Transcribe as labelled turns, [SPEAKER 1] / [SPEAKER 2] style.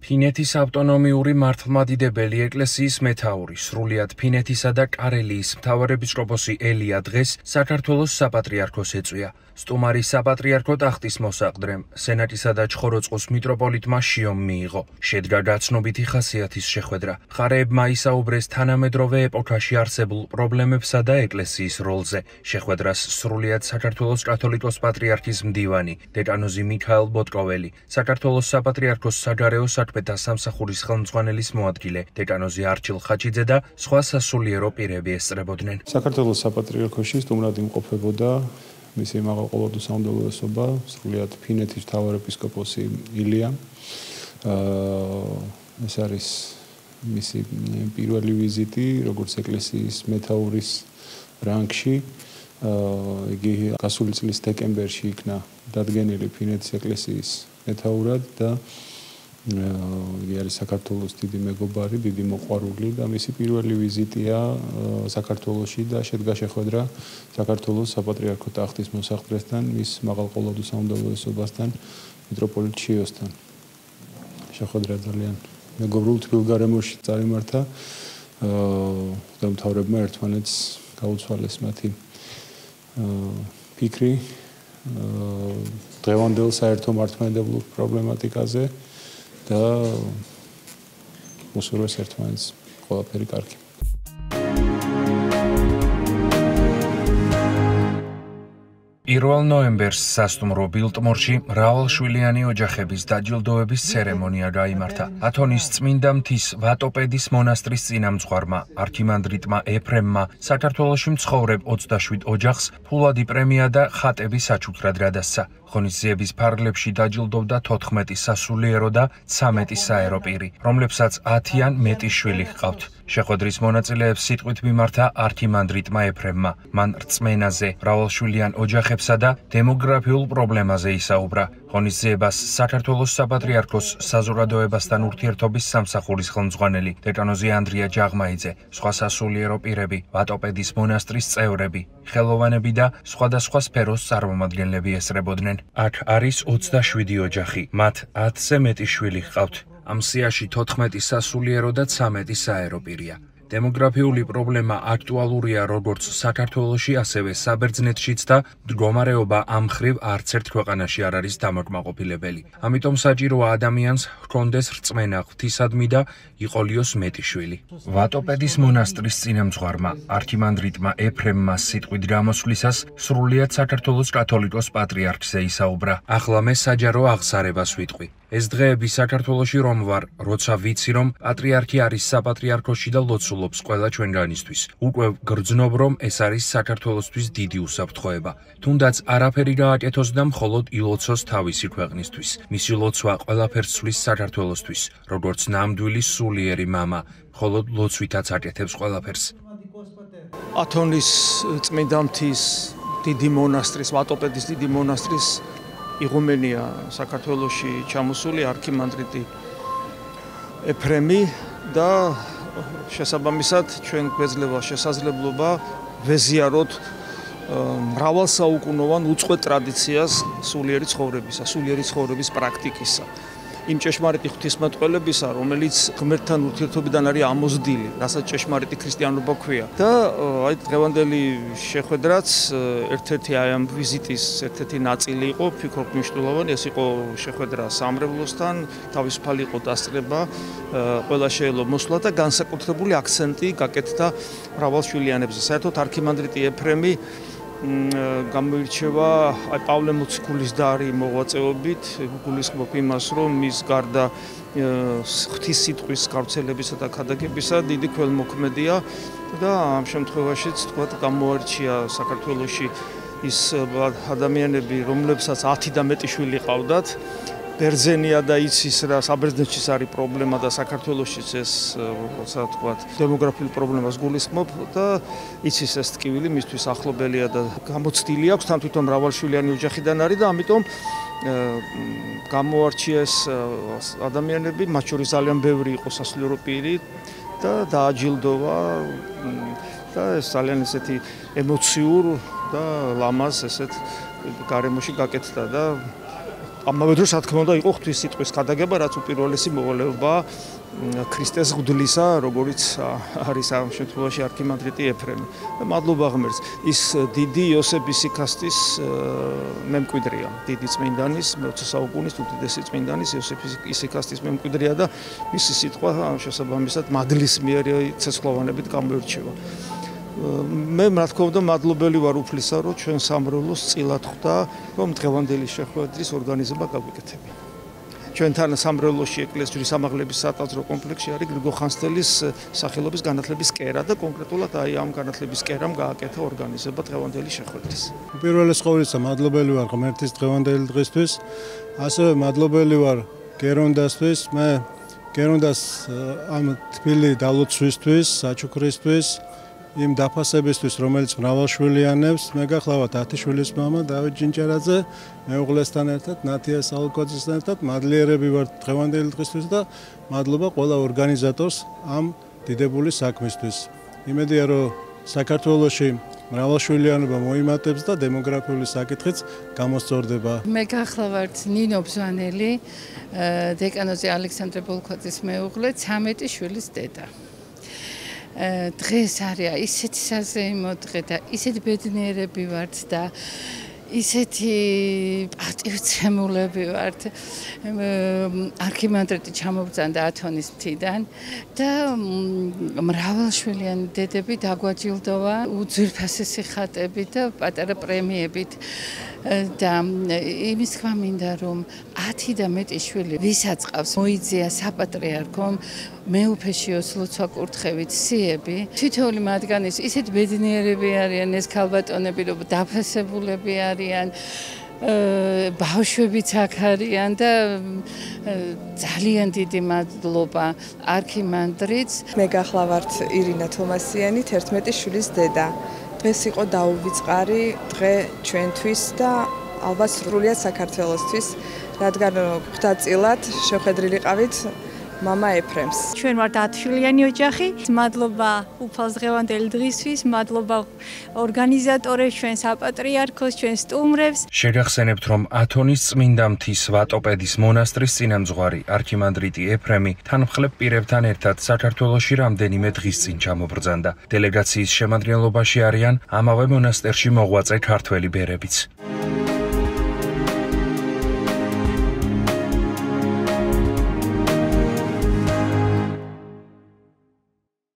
[SPEAKER 1] ფინეთის ავტონომიური მართლმადიდებელი ეკლესიის მეთაური, სრულიად ფინეთისა და კარელიის მთავარეპისკოპოსი ელია დღეს საქართველოს საპატრიარქოს ეწვია. სტუმარი საპატრიარქო ტახტის მოსაყდრემ, სენატისა და ჩხოროწყუს მიტროპოლიტმა შიომ მიიღო. შედგა გაცნობითი ხასიათის შეხვედრა. მხარეებმა ისაუბრეს თანამედროვე ეპოქაში არსებულ პრობლემებსა და ეკლესიის როლზე. შეხვედრას სრულიად საქართველოს კათოლიკოს პატრიარქის მდივანი, დეკანოზი მიქაელ ბოტკოველი, საქართველოს საპატრიარქოს საგარეო საქმეთა სამსახურის ხელმძღვანელის მოადგილე, დეკანოზი არჩილ ხაჩიძე და სხვა სასულიერო პირები ესწრებოდნენ.
[SPEAKER 2] საქართველოს საპატრიარქოში სტუმრად იმყოფებოდა მისი მაღალყოლოდო საუნდელოესობა, სრულიად ფინეთის მთავარეპისკოპოსი ილია. ეს არის მისი პირველი ვიზიტი, როგორც ეკლესიის მეთაურის რანგში. იგი გასული წლის დეკემბერში იქნა დადგენილი ფინეთის ეკლესიის მეთაურად და იგი არის საქართველოს დიდი მეგობარი, დიდი მოყვარული და მისი პირველი ვიზიტია საქართველოში და შედგა შეხვედრა საქართველოს საპატრიარქო ტახტის მოსაყდრესთან, მის მაღალყოლოდო საუნდელოესობასთან, მიტროპოლიტ შიოსთან. შეხვედრა ძალიან მეგობრულ თბილ გარემოში წარიმართა. მთავრებმა ერთმანეთს გაუცვალეს მათი ფიქრი დღევანდელ საერთო მართლმადიდებლურ პრობლემატიკაზე და მოსურვეს ერთმანეთს ყველაფერი კარგი.
[SPEAKER 1] 1 ნოემბერს სასტუმრო ბილტმორში მრავალშვილიანი ოჯახების დაჯილდოების ცერემონია გაიმართა. ათონის წმინდა მთის ვატოპედის მონასტრის წინამძღვარმა არქიმანდრიტმა ეფრემმა საქართველოში მცხოვრებ 27 ოჯახს ფულადი პრემია და ხატები საჩუქრად გადასცა. ღონისძიების ფარგლებში დაჯილდოვდა 14 სასულიერო და 13 საერო პირი, რომლებსაც 10-ან მეტი შვილი ჰყავთ. შეხვედრის მონაწილეებს სიტყვით მიმართა არქიმანდრიტმა ეფრემმა. მან რწმენაზე, მრავალშვილიან ოჯახებსა და დემოგრაფიულ პრობლემაზე ისაუბრა. ღონისძიებას საქართველოს საპატრიარქოს საზოგადოებასთან ურთიერთობის სამსახურის ხელმძღვანელი, დეკანოზი ანდრია ჯაღმაიძე, სხვა სასულიერო პირები, ვატოპედის მონასტრის წევრები, ხელოვანები და სხვადასხვა სფეროს წარმომადგენლები ესწრებოდნენ. აქ არის 27 ოჯახი, მათ 10-ზე მეტი შვილი ჰყავთ. ამ სიაში 14 სასულიერო და 13 საერო პირია. დემოგრაფიული პრობლემა აქტუალურია როგორც საქართველოში, ასევე საბერძნეთშიც და მდგომარეობა ამ მხრივ არც ერთ ქვეყანაში არ არის დამაკმაყოფილებელი. ამიტომ საჭიროა ადამიანს ჰქონდეს რწმენა ღვთისადმი და იყოლიოს მეტი შვილი. ვატოპედის მონასტრის წინამძღვარმა არქიმანდრიტმა ეფრემმა სიტყვით გამოსვლისას სრულიად საქართველოს კათოლიკოს პატრიარქზე ისაუბრა. ახლა მე საჯარო აღსარებას ვიტყვი. ეს დღეები საქართველოში რომ ვარ, როცა ვიცი რომ პატრიარქი არის საპატრიარქოში და ლოცულობს ყველა ჩვენგანისთვის. უკვე გრძნობ რომ ეს არის საქართველოსთვის დიდი უსაფრთხოება. თუნდაც არაფერი გააკეთოს და მხოლოდ ილოცოს თავისი ქვეყნისთვის. მისი ლოცვა ყველაფერს ცვლის საქართველოსთვის, როგორც ნამდვილი სულიერი მამა, მხოლოდ ლოცვითაც აკეთებს ყველაფერს.
[SPEAKER 3] ათონის წმინდა მთის დიდი მონასტრის, ვატოპედის დიდი მონასტრის იღუმენია საქართველოში ჩამოსული არქიმანდრიტი ეფრემი და შესაბამისად ჩვენ გვეძლევა შესაძლებლობა ვეზიაროთ მრავალსაუკუნოვან უწყვეტ ტრადიციას სულიერი ცხოვრების პრაქტიკისა. იმ ჭეშმარიტი ღვთისმეტყველებისა, რომელიც ღმერთთან ურთიერთობიდან არის ამოსდილი, რასაც ჭეშმარიტი ქრისტიანობა ქვია. და აი დღევანდელი შეხვედრაც ერთ-ერთი აი ამ ვიზიტის ერთ-ერთი ნაწილი იყო, ვფიქრობ მნიშვნელოვანი, ეს იყო შეხვედრა სამრევლოსთან, თავისუფალი იყო დასწრება, ყველა შეელო მოსვლა და განსაკუთრებული აქცენტი გაკეთდა მრავალშვილიანებზე. საერთოდ არქიმანდრიტი ეფრემი გამოირჩევა აი პავლე მოციქულის დარი მოღვაწეობით, გულისხმობ იმას, რომ მის გარდა ღვთის სიტყვის გავრცელებისა და ქადაგებისა დიდი ქველმოქმედია და ამ შემთხვევაშიც თქვათ გამოარჩია საქართველოში ის ადამიანები, რომლებსაც 10 და მეტი შვილი ყავდათ. ბერძენია და იცის რა საბერძნეთშიც არის პრობლემა და საქართველოშიც ეს როცა თქვათ დემოგრაფიულ პრობლემას გულისხმობ და იცის ეს ტკივილი მისთვის ახლობელია და გამოცდილი აქვს თან თვითონ მრავალშვილიანი ოჯახიდან არის და ამიტომ გამოარჩიეს ადამიანები, მათ შორის ძალიან ბევრი იყო სასულიერო პირი და დააჯილდოვა და ეს ძალიან ესეთი ემოციურ და ლამაზ ესეთ გარემოში გაკეთდა და ამავე დროს რა თქმა უნდა იყო ღვთის სიტყვის ქადაგება, რაც უპირველესი მოვალეობაა ქრისტეს ღვთლისა, როგორც არის ამ შემთხვევაში არქიმანდრიტი ეფრემი. მადლობა ღმერთს. ის დიდი იოსებ ისიქასტის მემკვიდრეა, დიდი წმინდანის, მე-20 საუკუნის უდიდესი წმინდანის იოსებ ისიქასტის მემკვიდრეა და მისი სიტყვა შესაბამისად მადლის მიერი ცეცხლოვანებით გამოირჩევა. მე რა თქმა უნდა მადლობელი ვარ უფლისა, რომ ჩვენ სამრევლოს წილად ხვდა, რომ დღევანდელი შეხვედრის ორგანიზება გავიკეთებია. ჩვენთან სამრევლოში ეკლესიის ჯვრის ამაღლების სატაძრო კომპლექსში არის გრიგო ხანძთელის სახელობის განათლების კერა და კონკრეტულად აი ამ განათლების კერამ გააკეთა ორგანიზება დღევანდელი შეხვედრის.
[SPEAKER 4] უპირველეს ყოვლისა მადლობელი ვარ ღმერთის დღევანდელი დღისთვის, ასევე მადლობელი ვარ გერონდასთვის, მე გერონდას ამ თბილი დალოცვისთვის, საჩუქრისთვის, იმ დაფასებისთვის, რომელიც მრავალშვილიანებს, მე გახლავთ 10 შვილის მამა დავით ჯინჭარაძე, მეუღლესთან ერთად, ნათია საოლკოძესთან ერთად, მადლიერები ვართ დღევანდელი დღისთვის და მადლობა ყველა ორგანიზატორს ამ დიდებული საქმისთვის. იმედია, რომ საქართველოში მრავალშვილიანობა მოიმატებს და დემოგრაფიული საკითხიც გამოსწორდება.
[SPEAKER 5] მე გახლავთ ნინო ბზვანელი, დეკანოზი ალექსანდრე ბოლქვაძის მეუღლე, 13 შვილის დედა. დღეს არის ისეთი საზეიმო დღე და ისეთი ბედნიერები ვართ და ისეთი პატივცემულები ვართ. არქიმანდრიტი ჩამობრძანდა ათონის მთიდან და მრავალშვილიანი დედები დაგვაჯილდოვა უძვირფასესი ხატებით და პატარა პრემიებით. და იმის თქმა მინდა რომ 10 და მეტი შვილი ვისაც ყავს მოიძია საპატრიარქომ მეუფეშიოს ლოცვა კურთხევით სიები თითოეული მათგანის ისეთი ბედნიერები არიან ეს ქალბატონები რომ დაფასებულები არიან ბავშვებიც აქ არიან და ძალიან დიდი მადლობა არქიმანდრიტს.
[SPEAKER 6] მე გახლავართ ირინა თომასიანი 11 შვილის დედა. დღეს იყო დაუვიწყარი დღე ჩვენთვის და ალბათ სრულიად საქართველოსთვის, რადგან ღვთაწილად შეხვედრილიყავით მამა ეფრემს.
[SPEAKER 7] ჩვენ ვართ 10 შვილიანი ოჯახი. მადლობა უფალს დღევანდელი დღისთვის, მადლობა ორგანიზატორებს, ჩვენ საპატრიარქოს, ჩვენ სტუმრებს.
[SPEAKER 1] შეგახსენებთ, რომ ათონის წმინდა მთის ვატოპედის მონასტრის წინამძღვარი არქიმანდრიტი ეფრემი თანმხლებ პირებთან ერთად საქართველოში რამდენიმე დღის წინ ჩამობრძანდა. დელეგაციის შემადგენლობაში არიან ამავე მონასტერში მოღვაწე ქართველი ბერებიც.